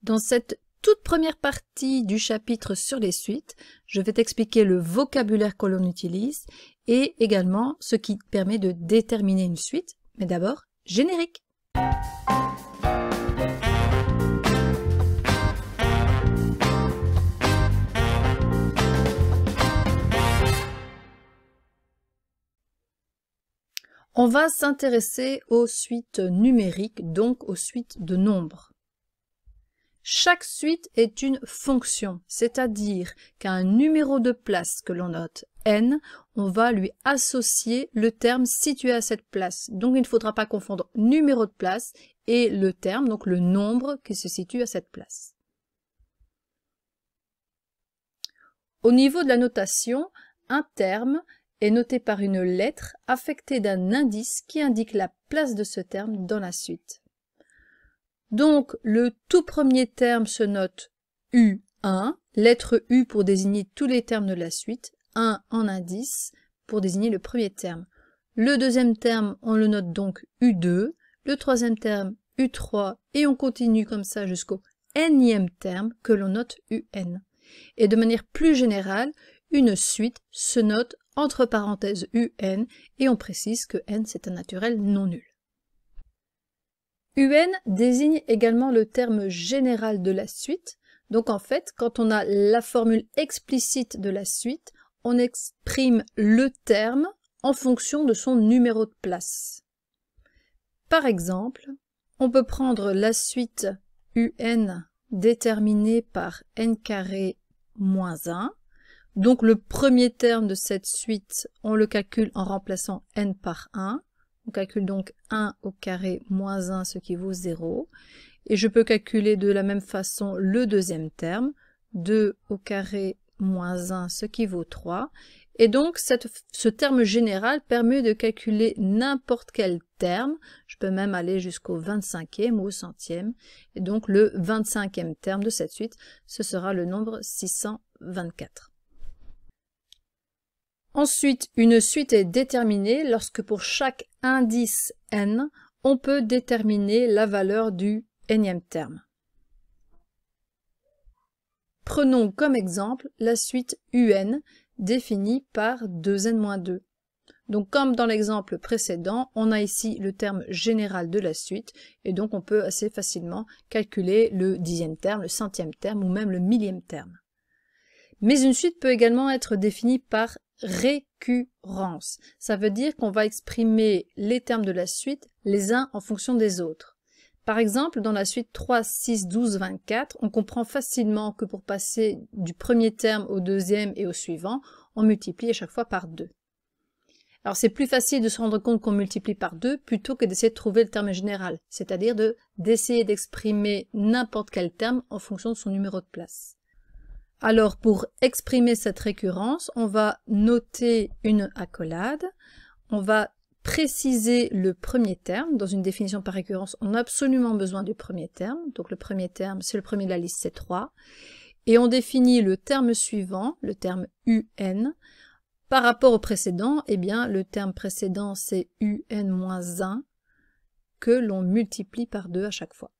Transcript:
Dans cette toute première partie du chapitre sur les suites, je vais t'expliquer le vocabulaire que l'on utilise et également ce qui permet de déterminer une suite. Mais d'abord, générique. On va s'intéresser aux suites numériques, donc aux suites de nombres. Chaque suite est une fonction, c'est-à-dire qu'à un numéro de place que l'on note n, on va lui associer le terme situé à cette place. Donc il ne faudra pas confondre numéro de place et le terme, donc le nombre qui se situe à cette place. Au niveau de la notation, un terme est noté par une lettre affectée d'un indice qui indique la place de ce terme dans la suite. Donc, le tout premier terme se note U1, lettre U pour désigner tous les termes de la suite, 1 en indice pour désigner le premier terme. Le deuxième terme, on le note donc U2, le troisième terme U3, et on continue comme ça jusqu'au nème terme que l'on note UN. Et de manière plus générale, une suite se note entre parenthèses UN, et on précise que n c'est un naturel non nul. UN désigne également le terme général de la suite. Donc en fait, quand on a la formule explicite de la suite, on exprime le terme en fonction de son numéro de place. Par exemple, on peut prendre la suite UN déterminée par n carré moins 1. Donc le premier terme de cette suite, on le calcule en remplaçant n par 1. On calcule donc 1 au carré moins 1, ce qui vaut 0. Et je peux calculer de la même façon le deuxième terme, 2 au carré moins 1, ce qui vaut 3. Et donc ce terme général permet de calculer n'importe quel terme. Je peux même aller jusqu'au 25e ou au centième. Et donc le 25e terme de cette suite, ce sera le nombre 624. Ensuite, une suite est déterminée lorsque pour chaque indice n, on peut déterminer la valeur du nème terme. Prenons comme exemple la suite UN définie par 2n-2. Donc comme dans l'exemple précédent, on a ici le terme général de la suite et donc on peut assez facilement calculer le dixième terme, le centième terme ou même le millième terme. Mais une suite peut également être définie par récurrence. Ça veut dire qu'on va exprimer les termes de la suite les uns en fonction des autres. Par exemple, dans la suite 3, 6, 12, 24, on comprend facilement que pour passer du premier terme au deuxième et au suivant, on multiplie à chaque fois par 2. Alors c'est plus facile de se rendre compte qu'on multiplie par 2 plutôt que d'essayer de trouver le terme général, c'est-à-dire d'essayer d'exprimer n'importe quel terme en fonction de son numéro de place. Alors pour exprimer cette récurrence, on va noter une accolade, on va préciser le premier terme. Dans une définition par récurrence, on a absolument besoin du premier terme. Donc le premier terme, c'est le premier de la liste, c'est 3. Et on définit le terme suivant, le terme UN. Par rapport au précédent, eh bien le terme précédent, c'est UN-1 que l'on multiplie par 2 à chaque fois.